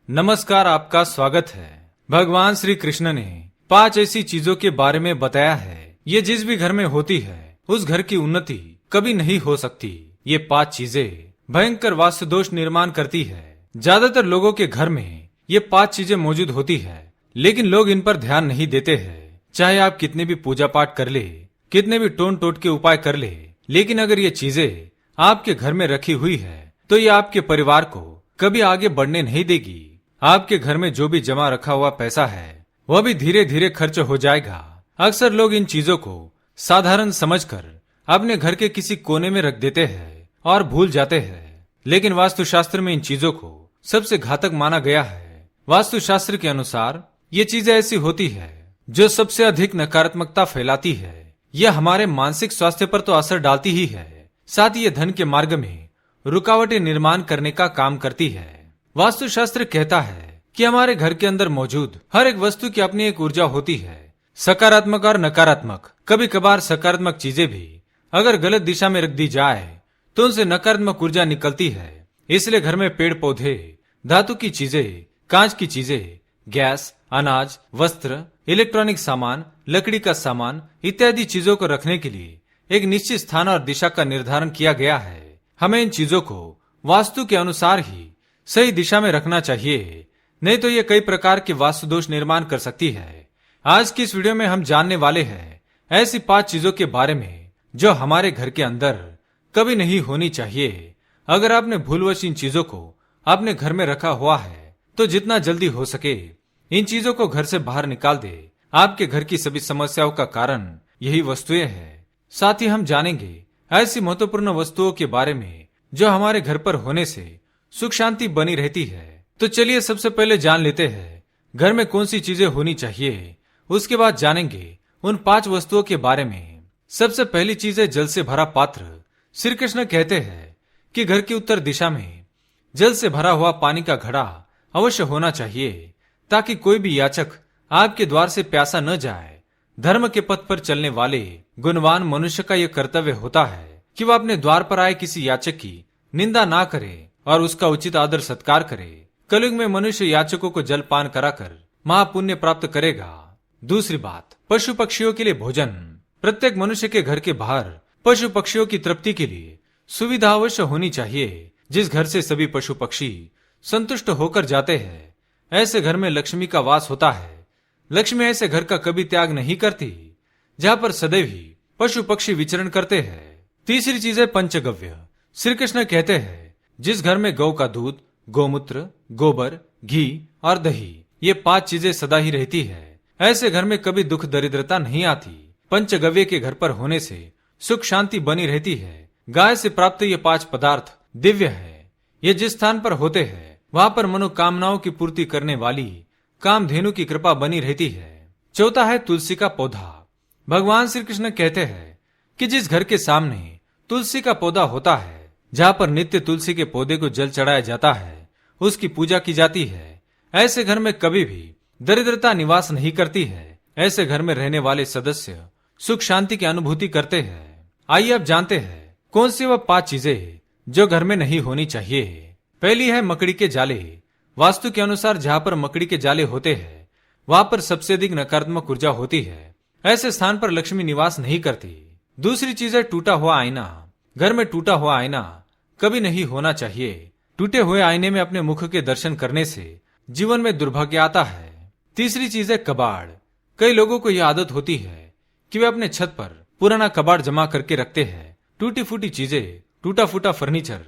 नमस्कार, आपका स्वागत है। भगवान श्री कृष्ण ने 5 ऐसी चीजों के बारे में बताया है, ये जिस भी घर में होती है उस घर की उन्नति कभी नहीं हो सकती। ये 5 चीजें भयंकर वास्तु दोष निर्माण करती है। ज्यादातर लोगों के घर में ये 5 चीजें मौजूद होती है, लेकिन लोग इन पर ध्यान नहीं देते हैं। चाहे आप कितने भी पूजा पाठ कर ले, कितने भी टोन टोट के उपाय कर ले, लेकिन अगर ये चीजें आपके घर में रखी हुई है तो ये आपके परिवार को कभी आगे बढ़ने नहीं देगी। आपके घर में जो भी जमा रखा हुआ पैसा है वह भी धीरे धीरे खर्च हो जाएगा। अक्सर लोग इन चीजों को साधारण समझकर अपने घर के किसी कोने में रख देते हैं और भूल जाते हैं, लेकिन वास्तुशास्त्र में इन चीजों को सबसे घातक माना गया है। वास्तुशास्त्र के अनुसार ये चीजें ऐसी होती है जो सबसे अधिक नकारात्मकता फैलाती है। यह हमारे मानसिक स्वास्थ्य पर तो असर डालती ही है, साथ ही ये धन के मार्ग में रुकावटें निर्माण करने का काम करती है। वास्तुशास्त्र कहता है कि हमारे घर के अंदर मौजूद हर एक वस्तु की अपनी एक ऊर्जा होती है, सकारात्मक और नकारात्मक। कभी कभार सकारात्मक चीजें भी अगर गलत दिशा में रख दी जाए तो उनसे नकारात्मक ऊर्जा निकलती है। इसलिए घर में पेड़ पौधे, धातु की चीजें, कांच की चीजें, गैस, अनाज, वस्त्र, इलेक्ट्रॉनिक सामान, लकड़ी का सामान इत्यादि चीजों को रखने के लिए एक निश्चित स्थान और दिशा का निर्धारण किया गया है। हमें इन चीजों को वास्तु के अनुसार ही सही दिशा में रखना चाहिए, नहीं तो ये कई प्रकार के वास्तु दोष निर्माण कर सकती है। आज की इस वीडियो में हम जानने वाले हैं ऐसी 5 चीजों के बारे में जो हमारे घर के अंदर कभी नहीं होनी चाहिए। अगर आपने भूलवश इन चीजों को अपने घर में रखा हुआ है तो जितना जल्दी हो सके इन चीजों को घर से बाहर निकाल दे। आपके घर की सभी समस्याओं का कारण यही वस्तुएं हैं। साथ ही हम जानेंगे ऐसी महत्वपूर्ण वस्तुओं के बारे में जो हमारे घर पर होने से सुख शांति बनी रहती है। तो चलिए सबसे पहले जान लेते हैं घर में कौन सी चीजें होनी चाहिए। उसके बाद जानेंगे उन 5 वस्तुओं के बारे में। सबसे पहली चीज है जल से भरा पात्र। श्री कृष्ण कहते हैं कि घर की उत्तर दिशा में जल से भरा हुआ पानी का घड़ा अवश्य होना चाहिए, ताकि कोई भी याचक आपके द्वार से प्यासा न जाए। धर्म के पथ पर चलने वाले गुणवान मनुष्य का यह कर्तव्य होता है कि वह अपने द्वार पर आए किसी याचक की निंदा ना करे और उसका उचित आदर सत्कार करे। कलयुग में मनुष्य याचकों को जल पान कराकर महापुण्य प्राप्त करेगा। दूसरी बात, पशु पक्षियों के लिए भोजन। प्रत्येक मनुष्य के घर के बाहर पशु पक्षियों की तृप्ति के लिए सुविधा अवश्य होनी चाहिए। जिस घर से सभी पशु पक्षी संतुष्ट होकर जाते हैं, ऐसे घर में लक्ष्मी का वास होता है। लक्ष्मी ऐसे घर का कभी त्याग नहीं करती जहाँ पर सदैव ही पशु पक्षी विचरण करते हैं। तीसरी चीज है पंचगव्य। श्री कृष्ण कहते हैं जिस घर में गौ का दूध, गोमूत्र, गोबर, घी और दही, ये 5 चीजें सदा ही रहती है, ऐसे घर में कभी दुख दरिद्रता नहीं आती। पंचगव्य के घर पर होने से सुख शांति बनी रहती है। गाय से प्राप्त ये 5 पदार्थ दिव्य है। ये जिस स्थान पर होते हैं वहां पर मनोकामनाओं की पूर्ति करने वाली कामधेनु की कृपा बनी रहती है। चौथा है तुलसी का पौधा। भगवान श्री कृष्ण कहते हैं कि जिस घर के सामने तुलसी का पौधा होता है, जहाँ पर नित्य तुलसी के पौधे को जल चढ़ाया जाता है, उसकी पूजा की जाती है, ऐसे घर में कभी भी दरिद्रता निवास नहीं करती है। ऐसे घर में रहने वाले सदस्य सुख शांति की अनुभूति करते हैं। आइए अब जानते हैं कौन सी वह 5 चीजें जो घर में नहीं होनी चाहिए। पहली है मकड़ी के जाले। वास्तु के अनुसार जहाँ पर मकड़ी के जाले होते हैं वहां पर सबसे अधिक नकारात्मक ऊर्जा होती है। ऐसे स्थान पर लक्ष्मी निवास नहीं करती। दूसरी चीज है टूटा हुआ आईना। घर में टूटा हुआ आईना कभी नहीं होना चाहिए। टूटे हुए आईने में अपने मुख के दर्शन करने से जीवन में दुर्भाग्य आता है। तीसरी चीज है कबाड़। कई लोगों को यह आदत होती है कि वे अपने छत पर पुराना कबाड़ जमा करके रखते हैं। टूटी फूटी चीजें, टूटा फूटा फर्नीचर,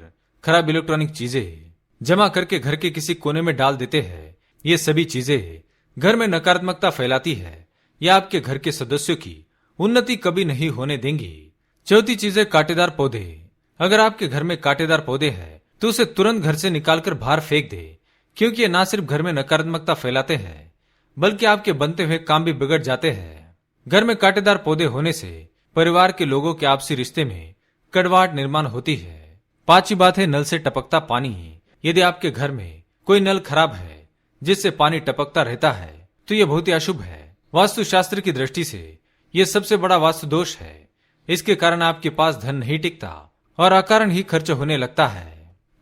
खराब इलेक्ट्रॉनिक चीजें जमा करके घर के किसी कोने में डाल देते हैं। ये सभी चीजें घर में नकारात्मकता फैलाती है या आपके घर के सदस्यों की उन्नति कभी नहीं होने देंगी। चौथी चीज है कांटेदार पौधे। अगर आपके घर में कांटेदार पौधे हैं तो उसे तुरंत घर से निकालकर बाहर फेंक दे, क्योंकि ये ना सिर्फ घर में नकारात्मकता फैलाते हैं बल्कि आपके बनते हुए काम भी बिगड़ जाते हैं। घर में कांटेदार पौधे होने से परिवार के लोगों के आपसी रिश्ते में कड़वाहट निर्माण होती है। 5वीं बात है नल से टपकता पानी। यदि आपके घर में कोई नल खराब है जिससे पानी टपकता रहता है तो यह बहुत ही अशुभ है। वास्तुशास्त्र की दृष्टि से यह सबसे बड़ा वास्तु दोष है। इसके कारण आपके पास धन नहीं टिकता और अकारण ही खर्च होने लगता है।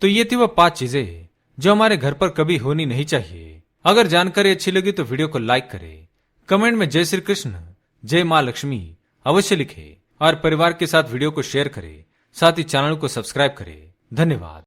तो ये थी वह 5 चीजें जो हमारे घर पर कभी होनी नहीं चाहिए। अगर जानकारी अच्छी लगी तो वीडियो को लाइक करें, कमेंट में जय श्री कृष्ण, जय मां लक्ष्मी अवश्य लिखें और परिवार के साथ वीडियो को शेयर करें। साथ ही चैनल को सब्सक्राइब करें। धन्यवाद।